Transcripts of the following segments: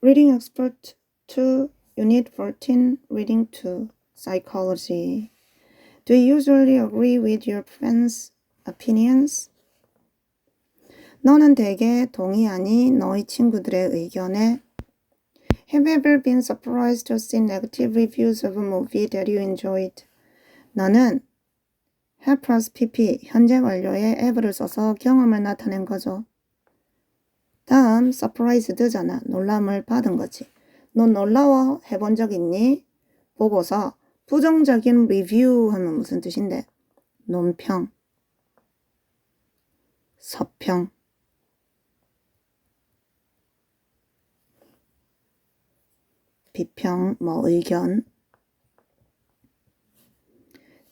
Reading Expert 2, Unit 14, Reading 2, Psychology. Do you usually agree with your friends' opinions? 너는 대개 동의하니 너희 친구들의 의견에? Have you ever been surprised to see negative reviews of a movie that you enjoyed? 너는 have plus pp 현재 완료에 have를 써서 경험을 나타낸 거죠. 다음 surprised잖아. 놀람을 받은 거지. 너 놀라워 해본 적 있니? 보고서 부정적인 리뷰 하면 무슨 뜻인데? 논평, 서평. 비평, 의견.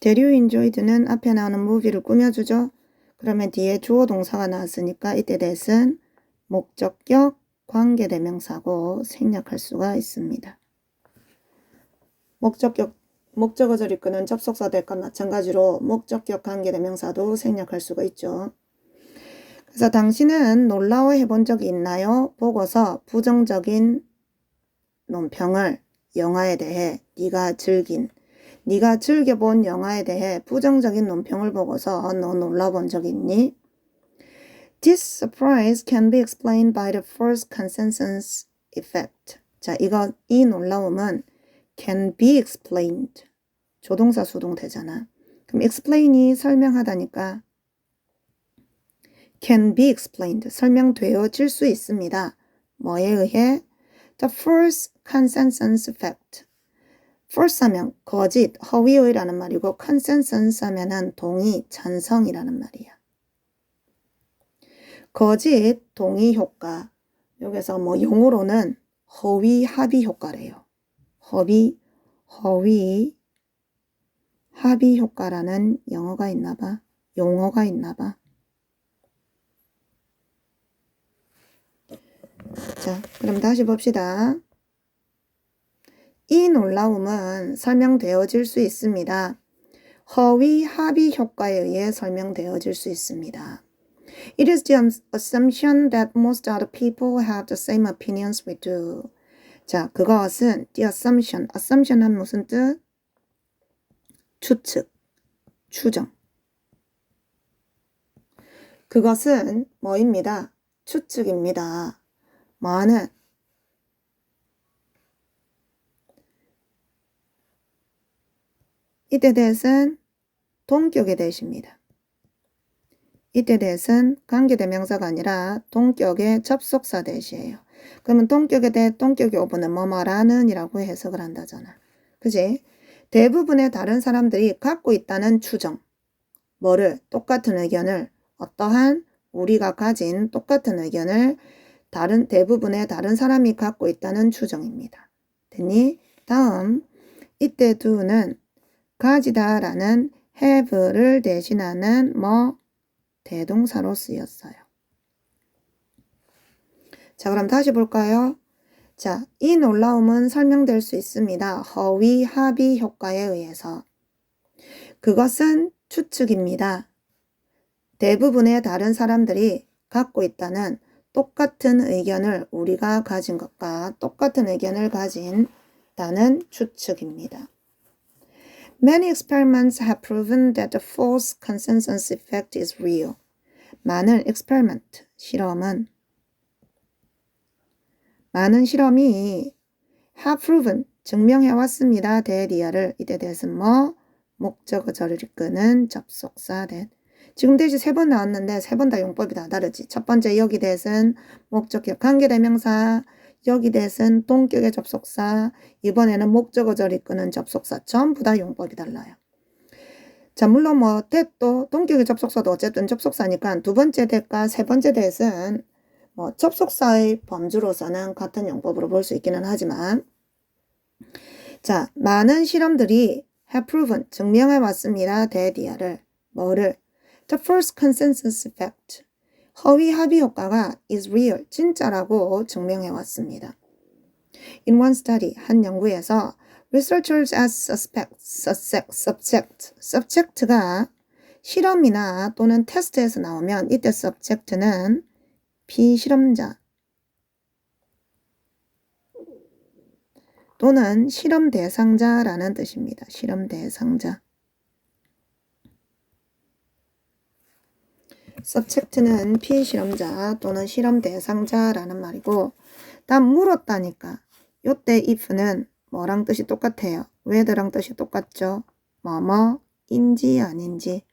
Did you enjoyed는 앞에 나오는 movie를 꾸며주죠. 그러면 뒤에 주어 동사가 나왔으니까 이때 that은 목적격 관계대명사고 생략할 수가 있습니다. 목적어절 이끄는 접속사 될과 마찬가지로 목적격 관계대명사도 생략할 수가 있죠. 그래서 당신은 놀라워해 본 적이 있나요? 보고서 부정적인 논평을 영화에 대해 네가 즐겨본 영화에 대해 부정적인 논평을 보고서 너 놀라본 적 있니? This surprise can be explained by the first consensus effect. 자, 이 놀라움은 can be explained. 조동사 수동 되잖아. 그럼 explain이 설명하다니까 can be explained. 설명되어질 수 있습니다. 뭐에 의해? The first consensus effect. first 하면 거짓, 허위의라는 말이고 consensus 하면은 동의, 찬성이라는 말이야. 거짓, 동의 효과. 여기서 용어로는 허위, 합의 효과래요. 허위, 합의 효과라는 용어가 있나봐. 자, 그럼 다시 봅시다. 이 놀라움은 설명되어질 수 있습니다. 허위, 합의 효과에 의해 설명되어질 수 있습니다. It is the assumption that most other people have the same opinions we do. 자, 그것은 the assumption 하면 무슨 뜻? 추측, 추정. 그것은 뭐입니다? 추측입니다. 뭐하는? 이때 대신 동격의 대시입니다. 이때 대신 관계대명사가 아니라 동격의 접속사 대시예요. 그러면 동격의 대, 동격의 오브는 뭐뭐라는 이라고 해석을 한다잖아. 그지? 대부분의 다른 사람들이 갖고 있다는 추정. 뭐를? 똑같은 의견을 어떠한 우리가 가진 똑같은 의견을 대부분의 다른 사람이 갖고 있다는 추정입니다. 됐니? 다음 이때 do는 가지다라는 have를 대신하는 대동사로 쓰였어요. 자, 그럼 다시 볼까요? 자, 이 놀라움은 설명될 수 있습니다. 허위, 합의 효과에 의해서. 그것은 추측입니다. 대부분의 다른 사람들이 갖고 있다는 똑같은 의견을 우리가 가진 것과 똑같은 의견을 가진다는 추측입니다. Many experiments have proven that the false consensus effect is real. 많은 실험이 have proven, 증명해왔습니다. 대리어를 이때 대해서 목적어절을 이끄는 접속사 that. 지금 대시 3번 나왔는데 3번 다 용법이 다 다르지. 첫 번째 여기 대신 목적격 관계대명사, 여기 대신 동격의 접속사, 이번에는 목적어절 이끄는 접속사. 전부 다 용법이 달라요. 자, 물론 that도 동격의 접속사도 어쨌든 접속사니까 두 번째 that과 세 번째 that은 접속사의 범주로서는 같은 용법으로 볼 수 있기는 하지만 자, 많은 실험들이 have proven, 증명해 왔습니다. that이야를 뭐를? The first consensus effect. 허위 합의 효과가 is real, 진짜라고 증명해 왔습니다. In one study, 한 연구에서 researchers asked subject가 실험이나 또는 테스트에서 나오면 이때 subject는 피실험자, 또는 실험 대상자라는 뜻입니다. 실험 대상자. subject는 피실험자 또는 실험 대상자라는 말이고, 다음 물었다니까 요때 if는 뭐랑 뜻이 똑같아요. whether랑 뜻이 똑같죠. 뭐뭐인지 아닌지.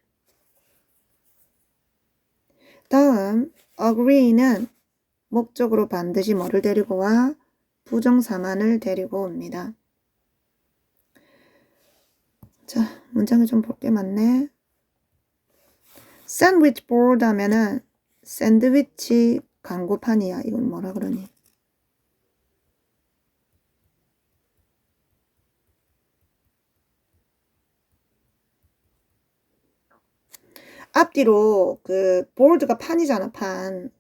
다음 agree는 목적으로 반드시 뭐를 데리고 와? 부정사만을 데리고 옵니다. 자, 문장을 좀 볼 게 많네. 샌드위치 보드 하면은 샌드위치 광고판이야. 이건 뭐라 그러니? 앞뒤로 그 보드가 판이잖아.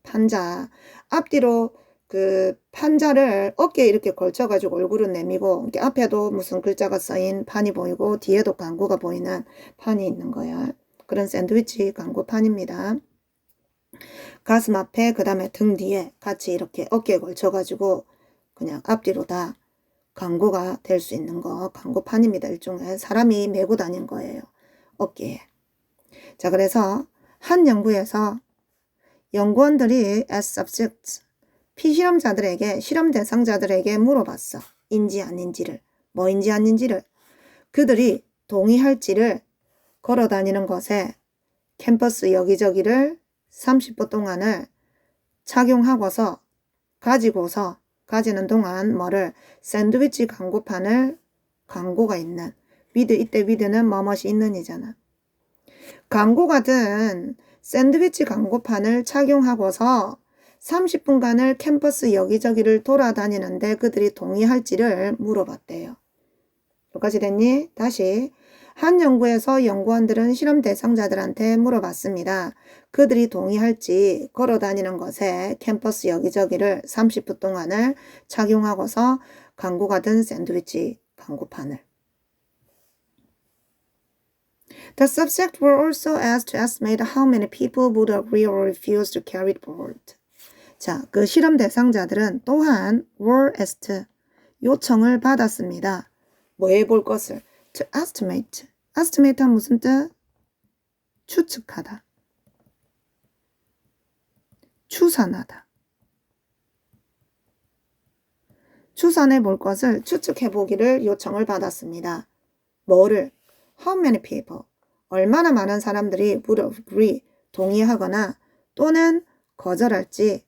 판자. 앞뒤로 그 판자를 어깨에 이렇게 걸쳐가지고 얼굴은 내미고 이렇게 앞에도 무슨 글자가 써인 판이 보이고 뒤에도 광고가 보이는 판이 있는 거야. 그런 샌드위치 광고판입니다. 가슴 앞에 그 다음에 등 뒤에 같이 이렇게 어깨에 걸쳐가지고 그냥 앞뒤로 다 광고가 될 수 있는 거 광고판입니다. 일종의 사람이 메고 다닌 거예요. 어깨에. 자, 그래서 한 연구에서 연구원들이 as subjects 피실험자들에게 실험 대상자들에게 물어봤어. 인지 아닌지를, 뭐인지 아닌지를. 그들이 동의할지를 걸어 다니는 것에 캠퍼스 여기저기를 30분 동안을 착용하고서 가지는 동안 뭐를 샌드위치 광고판을 광고가 있는 이때 with는 뭐뭇이 있는 이잖아. 광고가 든 샌드위치 광고판을 착용하고서 30분간을 캠퍼스 여기저기를 돌아다니는데 그들이 동의할지를 물어봤대요. 여기까지 됐니? 다시. 한 연구에서 연구원들은 실험 대상자들한테 물어봤습니다. 그들이 동의할지 걸어 다니는 것에 캠퍼스 여기저기를 30분 동안을 착용하고서 광고가 든 샌드위치 광고판을. The subjects were also asked to estimate how many people would agree or refuse to carry the board. 자, 그 실험 대상자들은 또한 were asked 요청을 받았습니다. 뭐 해볼 것을 to estimate. estimate 한 무슨 뜻? 추측하다. 추산하다. 추산해 볼 것을 추측해 보기를 요청을 받았습니다. 뭐를? How many people? 얼마나 많은 사람들이 would agree, 동의하거나 또는 거절할지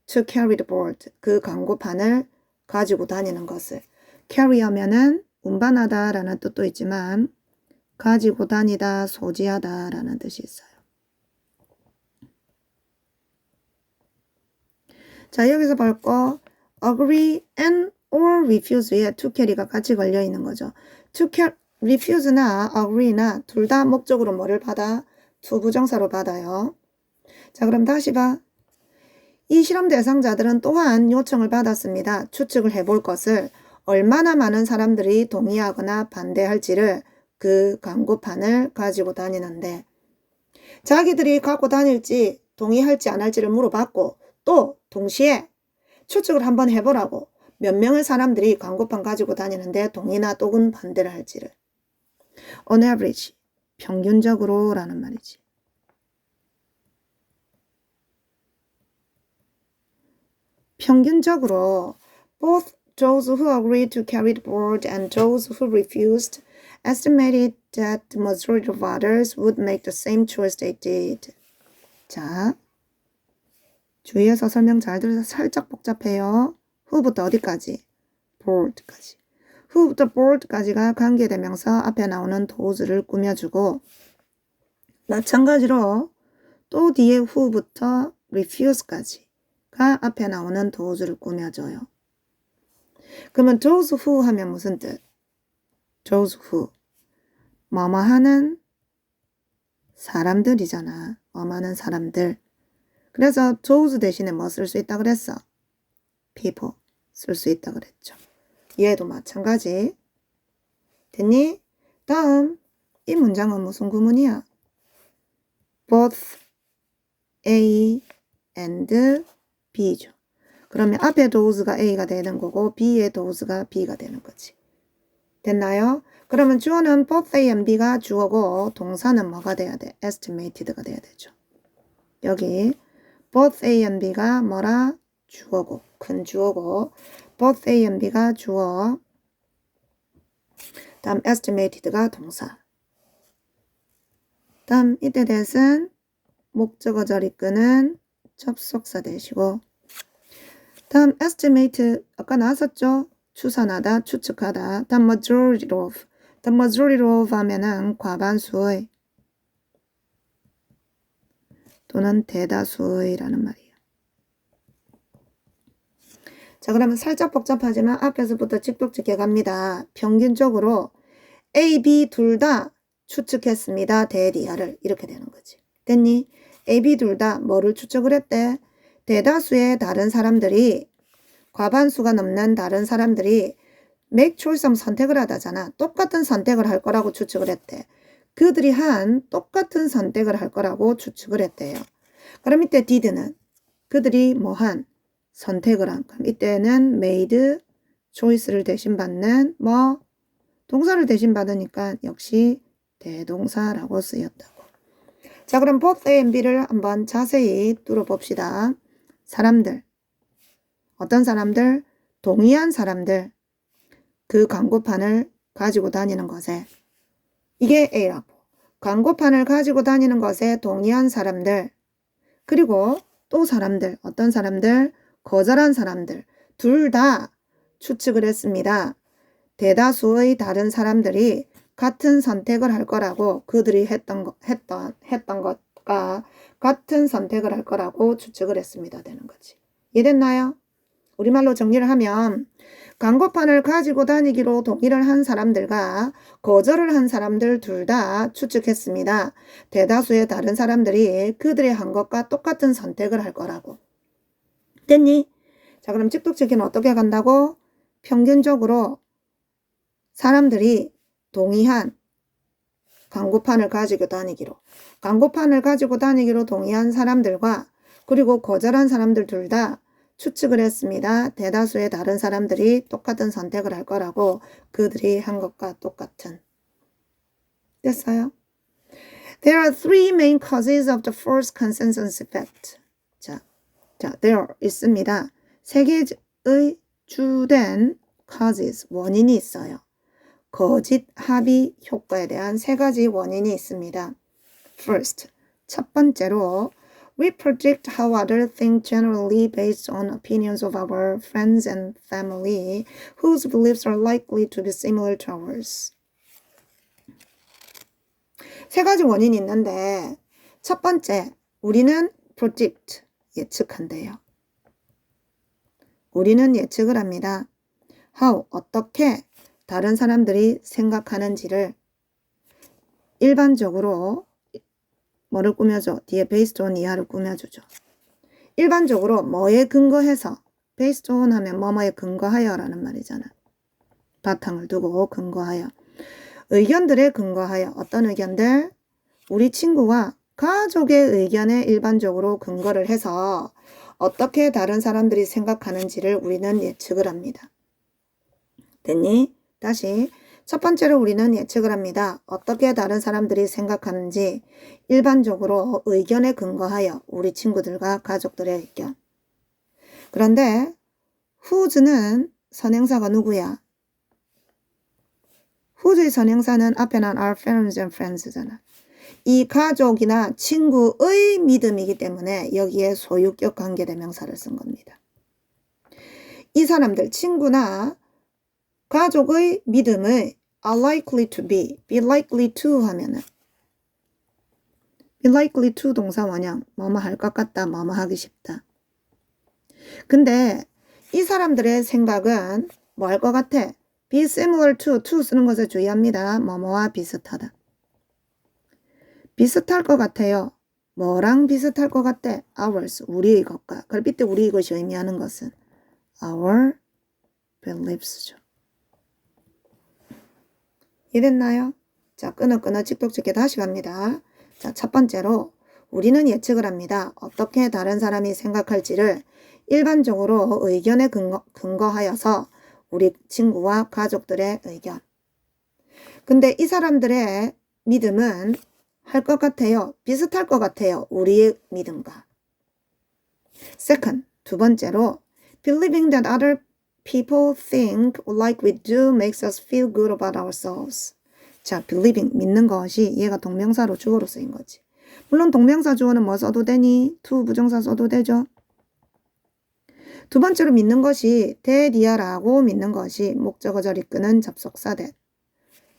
to carry the board, 그 광고판을 가지고 다니는 것을. carry 하면은 운반하다 라는 뜻도 있지만 가지고 다니다, 소지하다 라는 뜻이 있어요. 자, 여기서 볼 거 agree and or refuse에 to carry가 같이 걸려 있는 거죠. to carry, refuse나 agree나 둘 다 목적으로 뭐를 받아? to 부정사로 받아요. 자, 그럼 다시 봐. 이 실험 대상자들은 또한 요청을 받았습니다. 추측을 해볼 것을 얼마나 많은 사람들이 동의하거나 반대할지를 그 광고판을 가지고 다니는데 자기들이 갖고 다닐지 동의할지 안 할지를 물어봤고 또 동시에 추측을 한번 해보라고 몇 명의 사람들이 광고판 가지고 다니는데 동의나 또는 반대를 할지를. On average, 평균적으로 라는 말이지. 평균적으로 both those who agreed to carry the board and those who refused estimated that the majority of others would make the same choice they did. 자, 주의해서 설명 잘 들어서 살짝 복잡해요. who부터 어디까지? board까지. who부터 board까지가 관계대명사 앞에 나오는 those를 꾸며주고 마찬가지로 또 뒤에 who부터 refuse까지가 앞에 나오는 those를 꾸며줘요. 그러면 those who 하면 무슨 뜻? those who 뭐뭐 하는 사람들이잖아. 뭐뭐 하는 사람들. 그래서 those 대신에 뭐 쓸 수 있다 그랬어? people 쓸 수 있다 그랬죠. 얘도 마찬가지. 됐니? 다음 이 문장은 무슨 구문이야? both A and B죠. 그러면 앞에 does가 A가 되는 거고 B의 does가 B가 되는 거지. 됐나요? 그러면 주어는 both A and B가 주어고 동사는 뭐가 돼야 돼? estimated가 돼야 되죠. 여기 both A and B가 뭐라? 주어고 큰 주어고 both A and B가 주어 다음 estimated가 동사 다음 이때 that은 목적어절 이끄는 접속사 되시고 다음 estimate 아까 나왔었죠? 추산하다, 추측하다. 다음 majority of. the majority of 하면은 과반수의 또는 대다수의라는 말이에요. 자, 그러면 살짝 복잡하지만 앞에서부터 직독직해 갑니다. 평균적으로 A, B 둘 다 추측했습니다. 대리아를 이렇게 되는 거지. 됐니? A, B 둘 다 뭐를 추측을 했대? 대다수의 다른 사람들이 과반수가 넘는 다른 사람들이 make choice 선택을 하다잖아. 똑같은 선택을 할 거라고 추측을 했대. 그들이 한 똑같은 선택을 할 거라고 추측을 했대요. 그럼 이때 did는 그들이 뭐 한 선택을 한. 그럼 이때는 made choice를 대신 받는 뭐 동사를 대신 받으니까 역시 대동사라고 쓰였다고. 자, 그럼 both A and B를 한번 자세히 뚫어봅시다. 사람들. 어떤 사람들? 동의한 사람들. 그 광고판을 가지고 다니는 것에 이게 A라고. 광고판을 가지고 다니는 것에 동의한 사람들. 그리고 또 사람들. 어떤 사람들? 거절한 사람들. 둘 다 추측을 했습니다. 대다수의 다른 사람들이 같은 선택을 할 거라고 그들이 했던 것과 같은 선택을 할 거라고 추측을 했습니다. 되는 거지. 이해됐나요? 우리말로 정리를 하면 광고판을 가지고 다니기로 동의를 한 사람들과 거절을 한 사람들 둘 다 추측했습니다. 대다수의 다른 사람들이 그들이 한 것과 똑같은 선택을 할 거라고. 됐니? 자, 그럼 직독적인 어떻게 간다고? 평균적으로 사람들이 동의한 광고판을 가지고 다니기로. 광고판을 가지고 다니기로 동의한 사람들과 그리고 거절한 사람들 둘 다 추측을 했습니다. 대다수의 다른 사람들이 똑같은 선택을 할 거라고 그들이 한 것과 똑같은. 됐어요? There are three main causes of the false consensus effect. 자, there 있습니다. 세 개의 주된 causes, 원인이 있어요. 거짓 합의 효과에 대한 세 가지 원인이 있습니다. First, 첫 번째로 We predict how others think generally based on opinions of our friends and family whose beliefs are likely to be similar to ours. 세 가지 원인이 있는데 첫 번째, 우리는 predict, 예측한대요. 우리는 예측을 합니다. How, 어떻게 다른 사람들이 생각하는지를 일반적으로 뭐를 꾸며줘? 뒤에 based on 이하를 꾸며주죠. 일반적으로 뭐에 근거해서 based on 하면 뭐뭐에 근거하여 라는 말이잖아. 바탕을 두고 근거하여. 의견들에 근거하여. 어떤 의견들? 우리 친구와 가족의 의견에 일반적으로 근거를 해서 어떻게 다른 사람들이 생각하는지를 우리는 예측을 합니다. 됐니? 다시 첫 번째로 우리는 예측을 합니다. 어떻게 다른 사람들이 생각하는지 일반적으로 의견에 근거하여 우리 친구들과 가족들의 의견. 그런데 whose는 선행사가 누구야? whose의 선행사는 앞에 난 our parents and friends잖아. 이 가족이나 친구의 믿음이기 때문에 여기에 소유격 관계대명사를 쓴 겁니다. 이 사람들, 친구나 가족의 믿음을 are likely to be likely to 하면은 be likely to 동사 원형, 뭐뭐 할 것 같다, 뭐뭐 하기 쉽다. 근데 이 사람들의 생각은 뭐 할 것 같아? be similar to 쓰는 것에 주의합니다. 뭐뭐와 비슷하다. 비슷할 것 같아요. 뭐랑 비슷할 것 같아? ours, 우리의 것과. 그럼 이때 우리의 것이 의미하는 것은 our beliefs죠. 이해됐나요? 자, 끊어 직독직해 다시 갑니다. 자, 첫 번째로 우리는 예측을 합니다. 어떻게 다른 사람이 생각할지를 일반적으로 의견에 근거하여서 우리 친구와 가족들의 의견. 근데 이 사람들의 믿음은 할 것 같아요. 비슷할 것 같아요. 우리의 믿음과. Second, 두 번째로 believing that other people think like we do makes us feel good about ourselves. 자, believing, 믿는 것이 얘가 동명사로 주어로 쓰인 거지. 물론 동명사 주어는 뭐 써도 되니? to 부정사 써도 되죠. 두 번째로 믿는 것이 대리아라고 믿는 것이 목적어절 이끄는 접속사 that.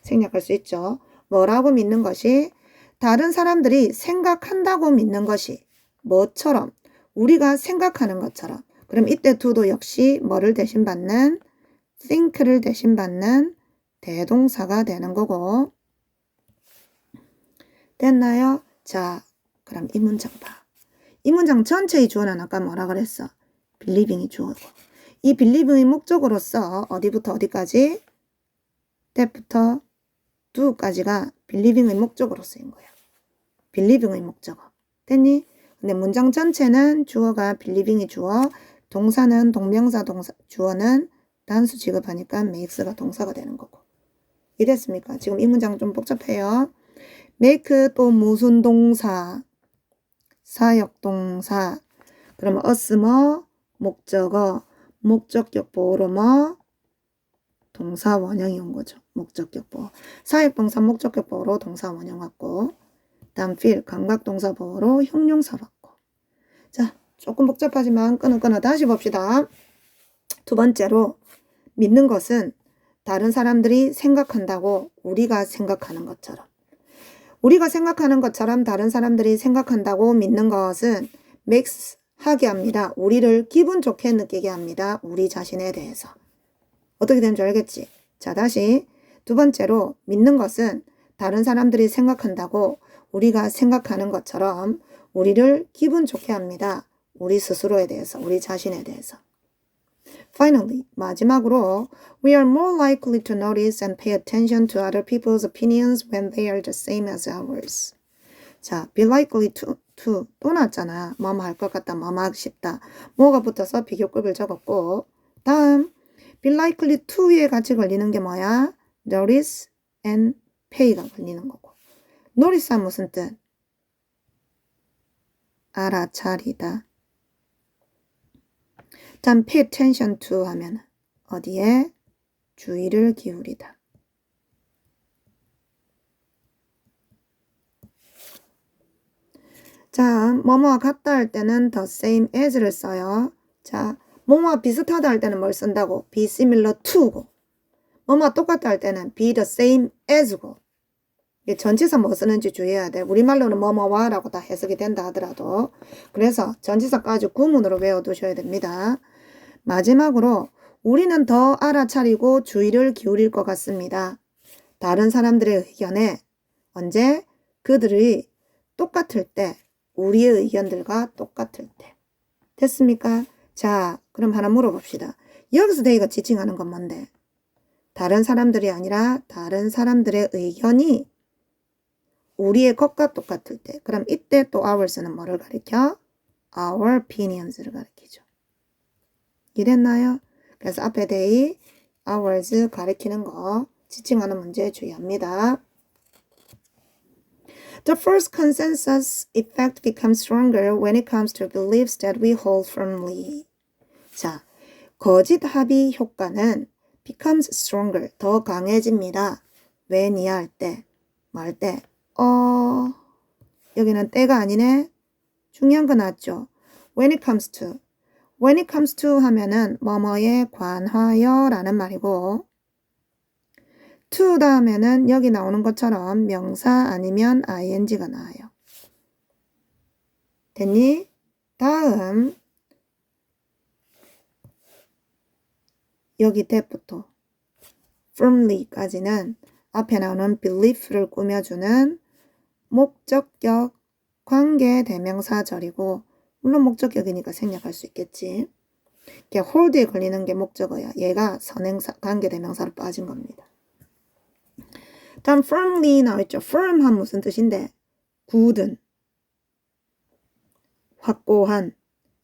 생략할 수 있죠. 뭐라고 믿는 것이 다른 사람들이 생각한다고 믿는 것이 뭐처럼 우리가 생각하는 것처럼. 그럼 이때 to도 역시 뭐를 대신받는 think를 대신받는 대동사가 되는 거고. 됐나요? 자, 그럼 이 문장 봐. 이 문장 전체의 주어는 아까 뭐라 그랬어? believing이 주어고. 이 believing의 목적으로서 어디부터 어디까지? that부터 do까지가 believing의 목적으로 쓰인 거야. believing의 목적어. 됐니? 근데 문장 전체는 주어가 believing이 주어, 동사는 동명사 주어는 단수 취급하니까 makes가 동사가 되는 거고. 이랬습니까? 지금 이 문장 좀 복잡해요. make 또 무슨 동사, 사역동사, 그러면 us 뭐 목적어, 목적격 보호로 뭐 동사 원형이 온 거죠. 목적격 보호. 사역동사 목적격 보호로 동사 원형 왔고, 다음 feel 감각동사 보호로 형용사 왔고. 자, 조금 복잡하지만 끊어 다시 봅시다. 두 번째로 믿는 것은 다른 사람들이 생각한다고 우리가 생각하는 것처럼. 우리가 생각하는 것처럼 다른 사람들이 생각한다고 믿는 것은 makes 하게 합니다. 우리를 기분 좋게 느끼게 합니다. 우리 자신에 대해서. 어떻게 되는 줄 알겠지? 자, 다시 두 번째로 믿는 것은 다른 사람들이 생각한다고 우리가 생각하는 것처럼 우리를 기분 좋게 합니다. 우리 스스로에 대해서, 우리 자신에 대해서. Finally, 마지막으로 we are more likely to notice and pay attention to other people's opinions when they are the same as ours. 자, be likely to 또 나왔잖아. 뭐뭐 할 것 같다, 뭐뭐 하고 싶다. 뭐가 붙어서 비교급을 적었고, 다음 be likely to에 같이 걸리는 게 뭐야? notice and pay가 걸리는 거고. notice는 무슨 뜻? 알아차리다. 다음 pay attention to 하면 어디에? 주의를 기울이다. 자, 뭐뭐와 같다 할 때는 the same as를 써요. 자, 뭐뭐와 비슷하다 할 때는 뭘 쓴다고? be similar to고. 뭐뭐와 똑같다 할 때는 be the same as고. 전치사 뭐 쓰는지 주의해야 돼. 우리말로는 뭐뭐와 라고 다 해석이 된다 하더라도. 그래서 전치사까지 구문으로 외워두셔야 됩니다. 마지막으로 우리는 더 알아차리고 주의를 기울일 것 같습니다. 다른 사람들의 의견에 언제? 그들이 똑같을 때, 우리의 의견들과 똑같을 때. 됐습니까? 자, 그럼 하나 물어봅시다. 여기서 대이가 지칭하는 건 뭔데? 다른 사람들이 아니라 다른 사람들의 의견이 우리의 것과 똑같을 때. 그럼 이때 또 ours는 뭐를 가리켜? our opinions를 가리키죠. 이랬나요? 그래서 앞에 they, ours 가리키는 거 지칭하는 문제 주의합니다. The first consensus effect becomes stronger when it comes to beliefs that we hold firmly. 자, 거짓 합의 효과는 becomes stronger, 더 강해집니다. when이 할 때, 뭐 할 때? 여기는 때가 아니네. 중요한 거 나왔죠. when it comes to. when it comes to 하면은 뭐뭐에 관하여 라는 말이고, to 다음에는 여기 나오는 것처럼 명사 아니면 ing가 나와요. 됐니? 다음 여기 that부터 firmly까지는 앞에 나오는 belief를 꾸며주는 목적격 관계 대명사절이고, 물론 목적격이니까 생략할 수 있겠지. hold에 걸리는 게 목적어야. 얘가 선행사 관계 대명사로 빠진 겁니다. 다음 firmly 나와있죠. firm한 무슨 뜻인데? 굳은, 확고한.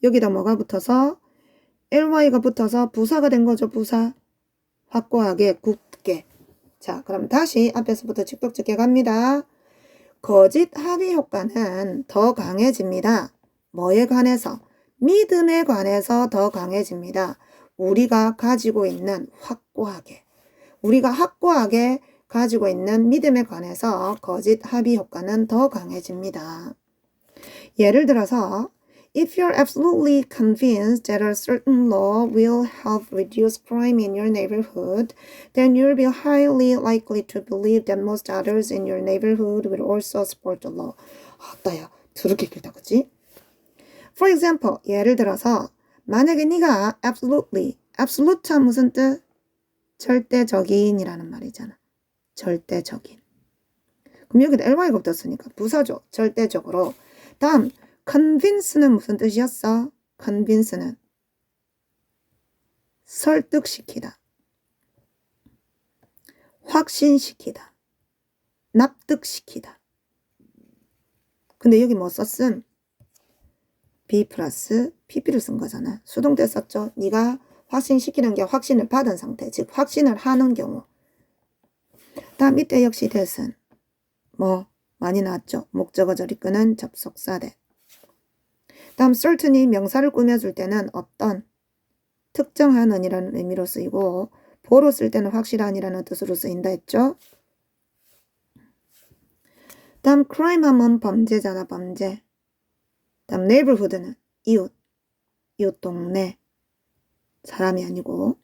여기다 뭐가 붙어서? ly가 붙어서 부사가 된 거죠. 부사. 확고하게, 굳게. 자, 그럼 다시 앞에서부터 직독적게 갑니다. 거짓 합의 효과는 더 강해집니다. 뭐에 관해서? 믿음에 관해서 더 강해집니다. 우리가 가지고 있는 확고하게. 우리가 확고하게 가지고 있는 믿음에 관해서 거짓 합의 효과는 더 강해집니다. 예를 들어서 If you're absolutely convinced that a certain law will help reduce crime in your neighborhood, then you'll be highly likely to believe that most others in your neighborhood will also support the law. 아따야, 더럽게 길다, 그치? For example, 예를 들어서 만약에 네가 absolute가 무슨 뜻? 절대적인이라는 말이잖아. 절대적인. 그럼 여기도 ly가 붙었으니까 부사죠. 절대적으로. 다음 convince는 무슨 뜻이었어? convince는 설득시키다, 확신시키다, 납득시키다. 근데 여기 뭐 썼음? be 플러스 pp를 쓴 거잖아. 수동태 썼죠. 네가 확신시키는 게 확신을 받은 상태, 즉 확신을 하는 경우. 다음 이때 역시 that은 뭐 많이 나왔죠. 목적어절 이끄는 접속사 that. 다음 certain이 명사를 꾸며줄 때는 어떤 특정한이라는 의미로 쓰이고 보로 쓸 때는 확실한이라는 뜻으로 쓰인다 했죠. 다음 crime 하면 범죄잖아. 범죄. 다음 neighborhood는 이웃 동네. 사람이 아니고.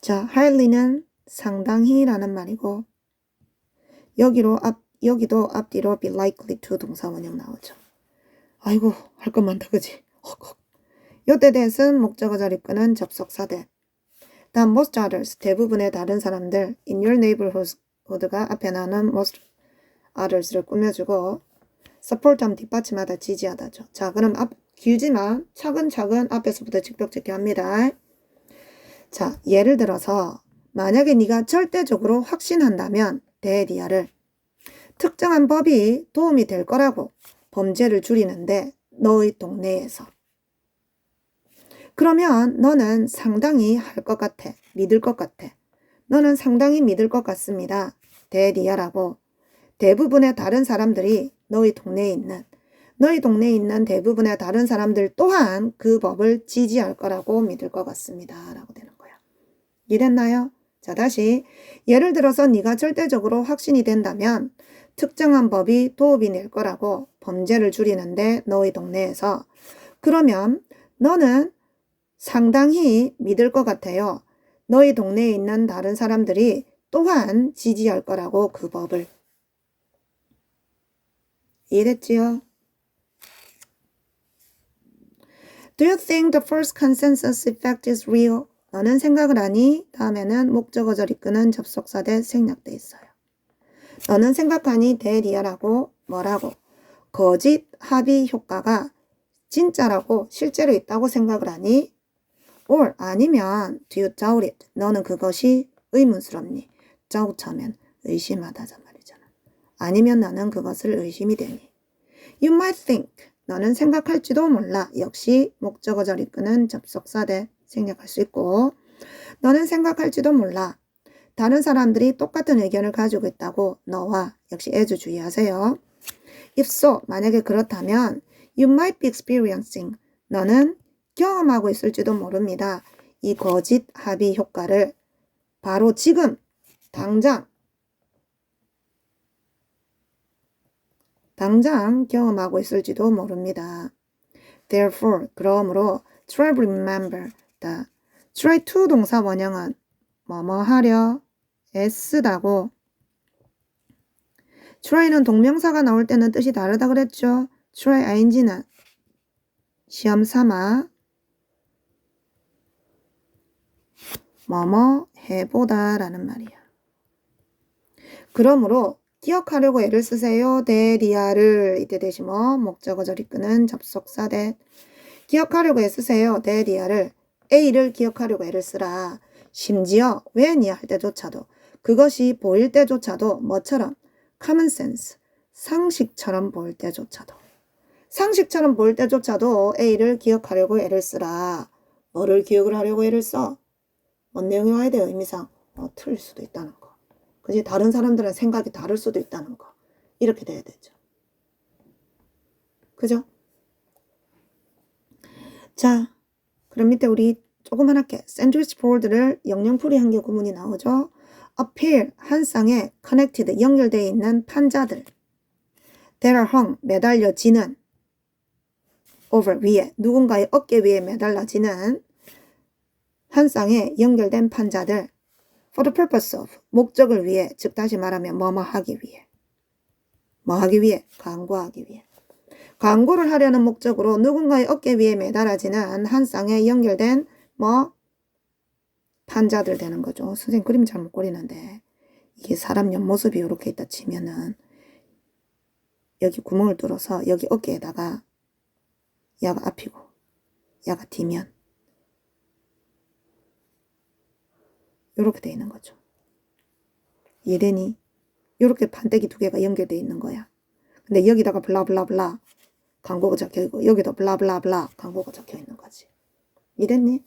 자, highly는 상당히라는 말이고 여기도 앞뒤로 be likely to 동사 원형 나오죠. 아이고 할 것 많다 그지? 요때 that은 목적어절 이끄는 접속사 that. 다음 most others 대부분의 다른 사람들 in your neighborhood가 앞에 나오는 most others를 꾸며주고 support 하면 뒷받침하다 지지하다죠. 자 그럼 길지만 차근차근 앞에서부터 직독적게 합니다. 자 예를 들어서 만약에 네가 절대적으로 확신한다면 대리아를 특정한 법이 도움이 될 거라고 범죄를 줄이는데 너의 동네에서 그러면 너는 상당히 할 것 같아. 믿을 것 같아. 너는 상당히 믿을 것 같습니다. 대리아라고 대부분의 다른 사람들이 너희 동네에 있는 대부분의 다른 사람들 또한 그 법을 지지할 거라고 믿을 것 같습니다. 라고 되는 거야. 이해됐나요? 자 다시 예를 들어서 네가 절대적으로 확신이 된다면 특정한 법이 도움이 될 거라고 범죄를 줄이는데 너희 동네에서 그러면 너는 상당히 믿을 것 같아요. 너희 동네에 있는 다른 사람들이 또한 지지할 거라고 그 법을. 이해됐지요? Do you think the first consensus effect is real? 너는 생각을 하니? 다음에는 목적어절 이끄는 접속사 that 생략돼 있어요. 너는 생각하니 대리아라고 뭐라고? 거짓 합의 효과가 진짜라고 실제로 있다고 생각을 하니? or 아니면 do you doubt it? 너는 그것이 의문스럽니? doubt하면 의심하다란 말이잖아. 아니면 너는 그것을 의심이 되니? You might think 너는 생각할지도 몰라. 역시 목적어절 이끄는 접속사 that 생략할 수 있고 너는 생각할지도 몰라. 다른 사람들이 똑같은 의견을 가지고 있다고 너와 역시 as 주의하세요. If so, 만약에 그렇다면 you might be experiencing 너는 경험하고 있을지도 모릅니다. 이 거짓 합의 효과를 바로 지금 당장 경험하고 있을지도 모릅니다. Therefore, 그러므로 try to remember try to 동사 원형은 뭐뭐 하려 애쓰다고 try는 동명사가 나올 때는 뜻이 다르다 그랬죠. try ing는 시험 삼아 뭐뭐 해보다 라는 말이야. 그러므로 기억하려고 애를 쓰세요. 대리아를 이때 대신 목적어절 이끄는 접속사 that 기억하려고 애쓰세요. 대리아를 A를 기억하려고 애를 쓰라. 심지어 when이야 할 때조차도 그것이 보일 때조차도 뭐처럼 common sense 상식처럼 보일 때조차도 A를 기억하려고 애를 쓰라. 뭐를 기억을 하려고 애를 써? 뭔 내용이 와야 돼요, 의미상? 틀릴 수도 있다는 거. 그지? 다른 사람들은 생각이 다를 수도 있다는 거. 이렇게 돼야 되죠. 그죠? 자, 그럼 밑에 우리 조그만하게 샌드위치 보드를 영영풀이한 게 구문이 나오죠. appear, 한 쌍에 connected, 연결되어 있는 판자들. that are hung, 매달려지는 over, 위에, 누군가의 어깨 위에 매달려지는 한 쌍에 연결된 판자들. for the purpose of, 목적을 위해, 즉 다시 말하면 뭐뭐 하기 위해. 뭐 하기 위해? 광고하기 위해. 광고를 하려는 목적으로 누군가의 어깨 위에 매달아지는 한 쌍에 연결된 판자들 되는 거죠. 선생님 그림 잘못 그리는데 이게 사람 옆모습이 이렇게 있다 치면은 여기 구멍을 뚫어서 여기 어깨에다가 야가 앞이고 야가 뒤면 이렇게 돼 있는 거죠. 이해되니? 이렇게 판때기 두 개가 연결돼 있는 거야. 근데 여기다가 블라블라블라 광고가 적혀있고 여기도 블라블라블라 광고가 적혀있는 거지. 이랬니?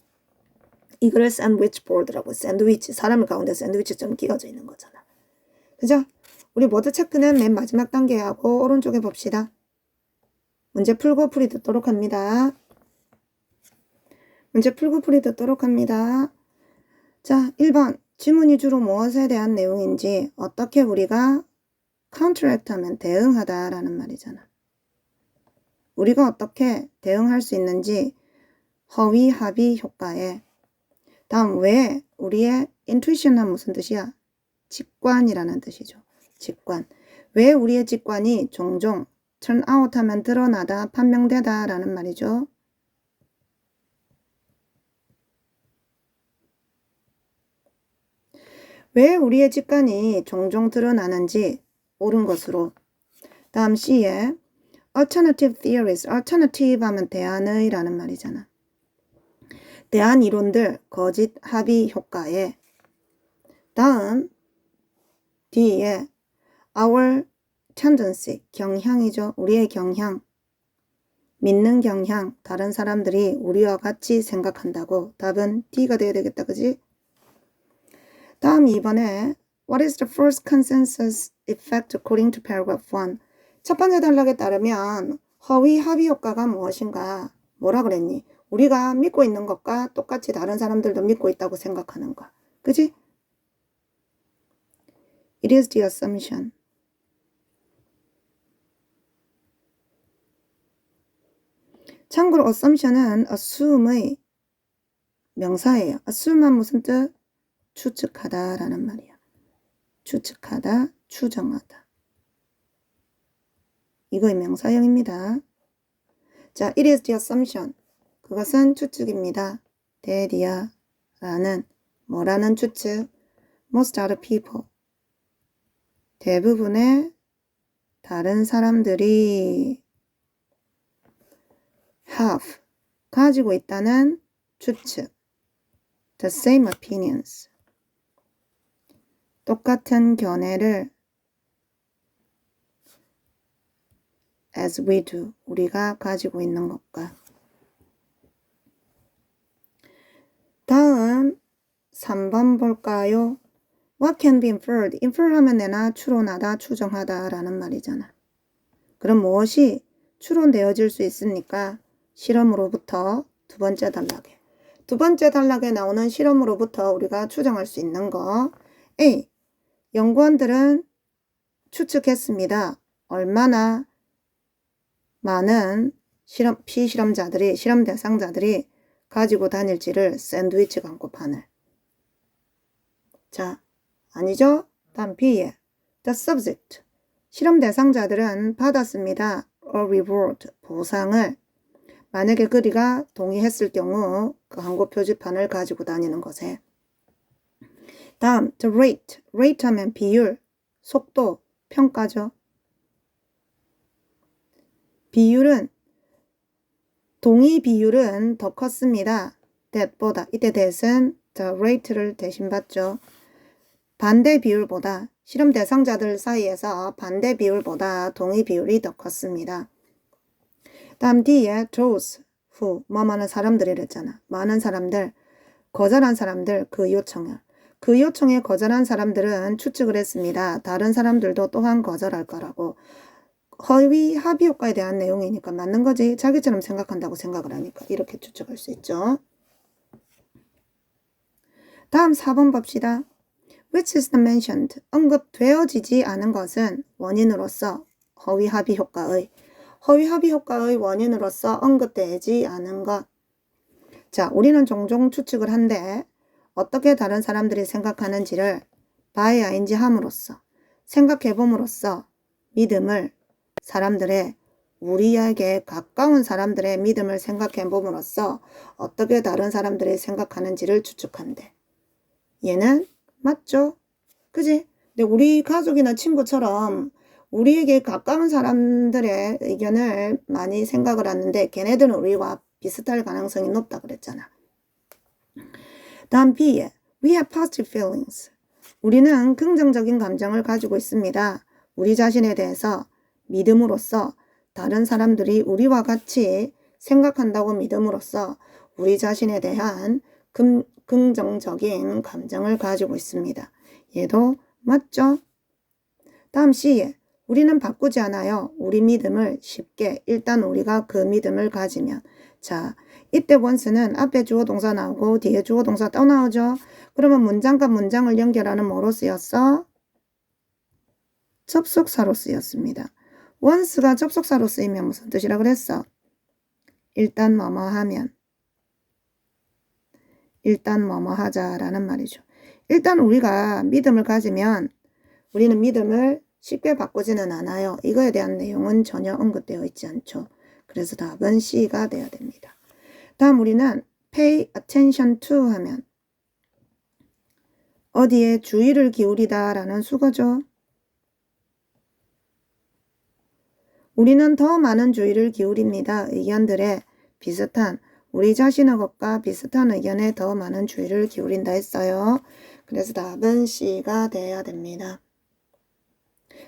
이거를 샌드위치 보드라고. 샌드위치, 사람 가운데 샌드위치처럼 끼워져 있는 거잖아. 그죠? 우리 워드 체크는 맨 마지막 단계 하고 오른쪽에 봅시다. 문제 풀고 풀이 듣도록 합니다. 문제 풀고 풀이 듣도록 합니다. 자, 1번 지문이 주로 무엇에 대한 내용인지 어떻게 우리가 counteract 하면 대응하다라는 말이잖아. 우리가 어떻게 대응할 수 있는지 허위 합의 효과에. 다음 왜 우리의 intuition은 무슨 뜻이야? 직관이라는 뜻이죠. 직관. 왜 우리의 직관이 종종 turn out 하면 드러나다, 판명되다 라는 말이죠. 왜 우리의 직관이 종종 드러나는지 옳은 것으로. 다음 C에 alternative theories, alternative 하면 대안의 라는 말이잖아. 대안 이론들, 거짓 합의 효과에. 다음 D에 our tendency, 경향이죠. 우리의 경향, 믿는 경향, 다른 사람들이 우리와 같이 생각한다고. 답은 D가 되어야 되겠다. 그지? 다음 2번에 What is the first consensus effect according to paragraph 1? 첫 번째 단락에 따르면 허위 합의 효과가 무엇인가? 뭐라 그랬니? 우리가 믿고 있는 것과 똑같이 다른 사람들도 믿고 있다고 생각하는 거. 그지? It is the assumption. 참고로 assumption은 assume의 명사예요. assume은 무슨 뜻? 추측하다라는 말이야. 추측하다, 추정하다. 이거의 명사형입니다. 자, it is the assumption. 그것은 추측입니다. 대디아라는 뭐라는 추측? Most other people. 대부분의 다른 사람들이 have 가지고 있다는 추측. The same opinions. 똑같은 견해를 as we do. 우리가 가지고 있는 것과. 다음 3번 볼까요? What can be inferred? infer 하면 내나 추론하다, 추정하다 라는 말이잖아. 그럼 무엇이 추론되어질 수 있습니까? 실험으로부터 두 번째 단락에. 두 번째 단락에 나오는 실험으로부터 우리가 추정할 수 있는 거. A. 연구원들은 추측했습니다. 얼마나 많은 피실험자들이, 실험 대상자들이 가지고 다닐지를 샌드위치 광고판을. 자, 아니죠? 다음 B에 The subject. 실험 대상자들은 받았습니다. A reward. 보상을. 만약에 그리가 동의했을 경우 그 광고 표지판을 가지고 다니는 것에. 다음 The rate. rate 하면 비율, 속도, 평가죠. 비율은 동의 비율은 더 컸습니다. that보다. 이때 that은 the rate를 대신 받죠. 반대 비율보다 실험 대상자들 사이에서 반대 비율보다 동의 비율이 더 컸습니다. 다음 D에 those who 뭐 많은 사람들이랬잖아. 많은 사람들, 거절한 사람들 그 요청을. 그 요청에 거절한 사람들은 추측을 했습니다. 다른 사람들도 또한 거절할 거라고. 허위 합의 효과에 대한 내용이니까 맞는 거지. 자기처럼 생각한다고 생각을 하니까 이렇게 추측할 수 있죠. 다음 4번 봅시다. Which is not mentioned. 언급되어지지 않은 것은 원인으로서 허위 합의 효과의 원인으로서 언급되지 않은 것. 자, 우리는 종종 추측을 한데 어떻게 다른 사람들이 생각하는지를 by ing 함으로써 생각해봄으로써 믿음을 사람들의 우리에게 가까운 사람들의 믿음을 생각해봄으로써 어떻게 다른 사람들이 생각하는지를 추측한대. 얘는 맞죠? 그지? 근데 우리 가족이나 친구처럼 우리에게 가까운 사람들의 의견을 많이 생각을 하는데 걔네들은 우리와 비슷할 가능성이 높다 그랬잖아. 다음 B에 We have positive feelings. 우리는 긍정적인 감정을 가지고 있습니다. 우리 자신에 대해서 믿음으로써 다른 사람들이 우리와 같이 생각한다고 믿음으로써 우리 자신에 대한 긍정적인 감정을 가지고 있습니다. 얘도 맞죠? 다음 C에 우리는 바꾸지 않아요. 우리 믿음을 쉽게 일단 우리가 그 믿음을 가지면 자 이때 once는 앞에 주어 동사 나오고 뒤에 주어 동사 또 나오죠. 그러면 문장과 문장을 연결하는 뭐로 쓰였어? 접속사로 쓰였습니다. once가 접속사로 쓰이면 무슨 뜻이라 그랬어? 일단 뭐뭐 하면 일단 뭐뭐 하자라는 말이죠. 일단 우리가 믿음을 가지면 우리는 믿음을 쉽게 바꾸지는 않아요. 이거에 대한 내용은 전혀 언급되어 있지 않죠. 그래서 답은 C가 돼야 됩니다. 다음 우리는 pay attention to 하면 어디에 주의를 기울이다 라는 수거죠. 우리는 더 많은 주의를 기울입니다. 의견들에 비슷한 우리 자신의 것과 비슷한 의견에 더 많은 주의를 기울인다 했어요. 그래서 답은 C가 돼야 됩니다.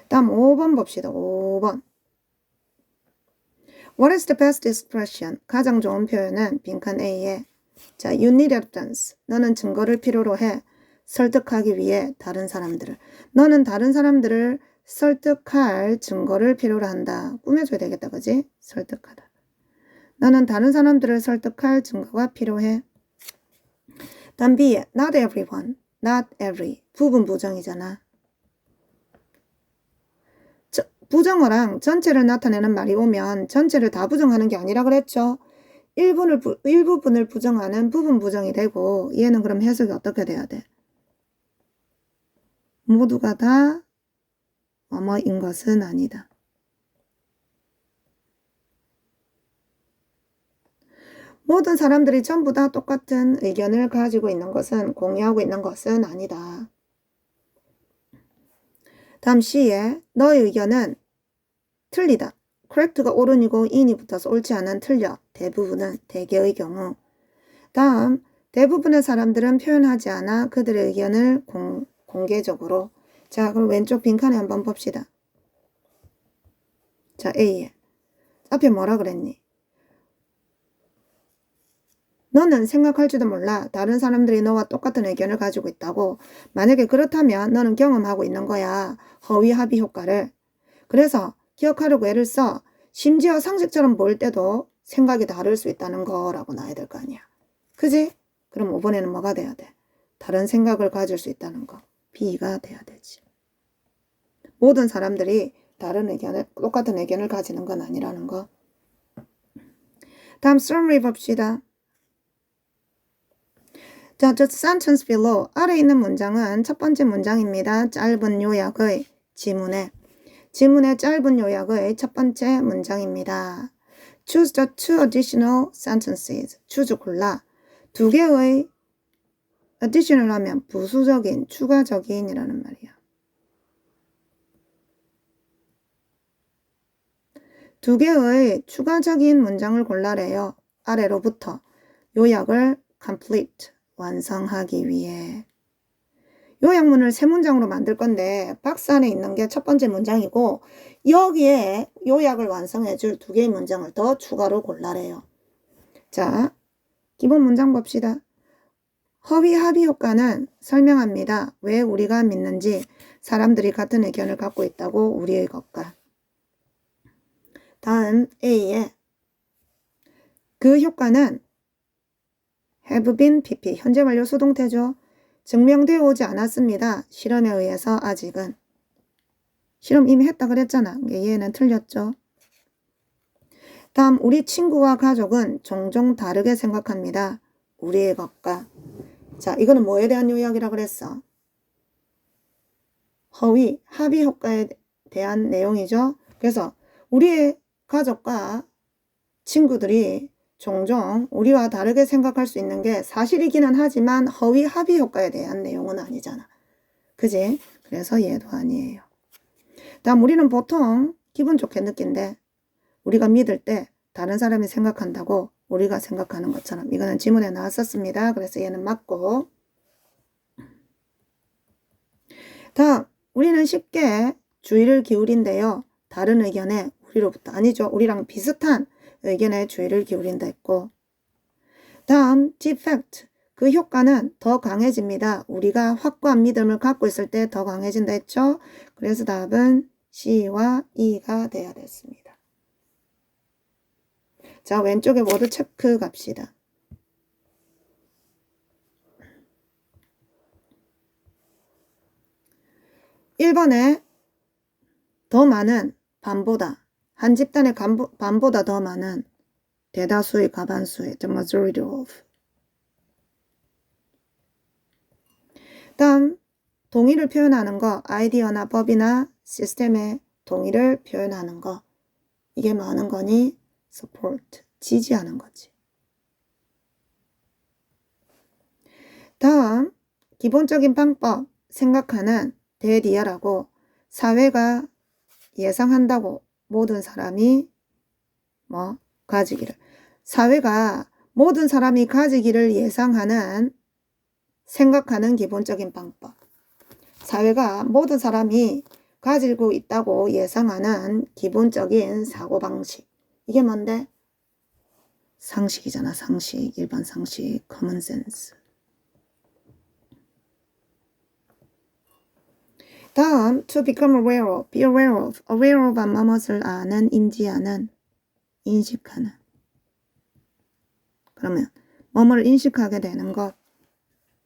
다음 5번 봅시다. 5번. What is the best expression? 가장 좋은 표현은 빈칸 A에 자, you need evidence. 너는 증거를 필요로 해. 설득하기 위해 다른 사람들을. 너는 다른 사람들을 설득할 증거를 필요로 한다. 꾸며줘야 되겠다. 그지? 설득하다. 너는 다른 사람들을 설득할 증거가 필요해. 다음 B에 not everyone. not every. 부분 부정이잖아. 부정어랑 전체를 나타내는 말이 오면 전체를 다 부정하는 게 아니라 그랬죠. 일부분을 부정하는 부분 부정이 되고 얘는 그럼 해석이 어떻게 돼야 돼? 모두가 다 뭐뭐인 것은 아니다. 모든 사람들이 전부 다 똑같은 의견을 가지고 있는 것은 공유하고 있는 것은 아니다. 다음 C에 너의 의견은 틀리다. correct가 옳은이고 in이 붙어서 옳지 않은 틀려. 대부분은 대개의 경우. 다음 대부분의 사람들은 표현하지 않아 그들의 의견을 공개적으로. 자 그럼 왼쪽 빈칸에 한번 봅시다. 자 A에 앞에 뭐라 그랬니? 너는 생각할지도 몰라. 다른 사람들이 너와 똑같은 의견을 가지고 있다고. 만약에 그렇다면 너는 경험하고 있는 거야. 허위 합의 효과를. 그래서 기억하려고 애를 써. 심지어 상식처럼 보일 때도 생각이 다를 수 있다는 거라고 나와야 될 거 아니야. 그지? 그럼 5번에는 뭐가 돼야 돼? 다른 생각을 가질 수 있다는 거. B가 돼야 되지. 모든 사람들이 똑같은 의견을 가지는 건 아니라는 거. 다음 summary 봅시다. 자, the sentence below. 아래 있는 문장은 첫 번째 문장입니다. 짧은 요약의 지문의 짧은 요약의 첫 번째 문장입니다. Choose the two additional sentences. choose 골라. 두 개의 additional 하면 부수적인, 추가적인 이라는 말이야. 두 개의 추가적인 문장을 골라래요. 아래로부터 요약을 complete, 완성하기 위해. 요약문을 세 문장으로 만들 건데 박스 안에 있는 게 첫 번째 문장이고 여기에 요약을 완성해 줄 두 개의 문장을 더 추가로 골라래요. 자, 기본 문장 봅시다. 허위 합의 효과는 설명합니다. 왜 우리가 믿는지 사람들이 같은 의견을 갖고 있다고 우리의 것과. 다음 A에 그 효과는 have been PP 현재 완료 수동태죠. 증명되어 오지 않았습니다. 실험에 의해서 아직은. 실험 이미 했다 그랬잖아. 얘는 틀렸죠. 다음 우리 친구와 가족은 종종 다르게 생각합니다. 우리의 것과. 자, 이거는 뭐에 대한 요약이라 그랬어? 허위, 합의 효과에 대한 내용이죠. 그래서 우리의 가족과 친구들이 종종 우리와 다르게 생각할 수 있는 게 사실이기는 하지만 허위, 합의 효과에 대한 내용은 아니잖아. 그지? 그래서 얘도 아니에요. 다음 우리는 보통 기분 좋게 느낀대. 우리가 믿을 때 다른 사람이 생각한다고 우리가 생각하는 것처럼. 이거는 지문에 나왔었습니다. 그래서 얘는 맞고. 다음 우리는 쉽게 주의를 기울인대요. 다른 의견에 우리로부터 아니죠. 우리랑 비슷한 의견에 주의를 기울인다 했고. 다음 defect 그 효과는 더 강해집니다. 우리가 확고한 믿음을 갖고 있을 때 더 강해진다 했죠. 그래서 답은 C와 E가 돼야 됐습니다. 자, 왼쪽에 워드 체크 갑시다. 1번에 더 많은 반보다 한 집단의 반보다 더 많은 대다수의 과반수의 the majority of. 다음 동의를 표현하는 거 아이디어나 법이나 시스템의 동의를 표현하는 거 이게 뭐 하는 거니? support 지지하는 거지. 다음 기본적인 방법 생각하는 대리어라고 사회가 예상한다고 모든 사람이 뭐 가지기를 사회가 모든 사람이 가지기를 예상하는 생각하는 기본적인 방법 사회가 모든 사람이 가지고 있다고 예상하는 기본적인 사고방식 이게 뭔데? 상식이잖아. 상식, 일반 상식, common sense. 다음 to become aware of, be aware of, aware of 무엇을 아는, 인지하는, 인식하는. 그러면 뭐뭐를 인식하게 되는 것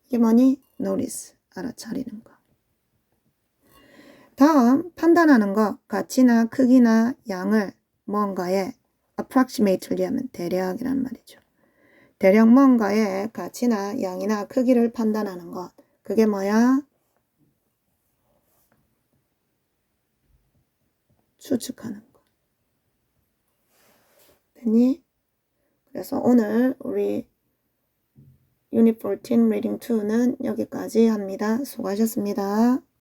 이게 뭐니? notice, 알아차리는 것. 다음 판단하는 것, 가치나 크기나 양을 뭔가에 approximately 하면 대략이란 말이죠. 대략 뭔가의 가치나 양이나 크기를 판단하는 것 그게 뭐야? 추측하는 거. 됐니? 그래서 오늘 우리 Unit 14 Reading 2는 여기까지 합니다. 수고하셨습니다.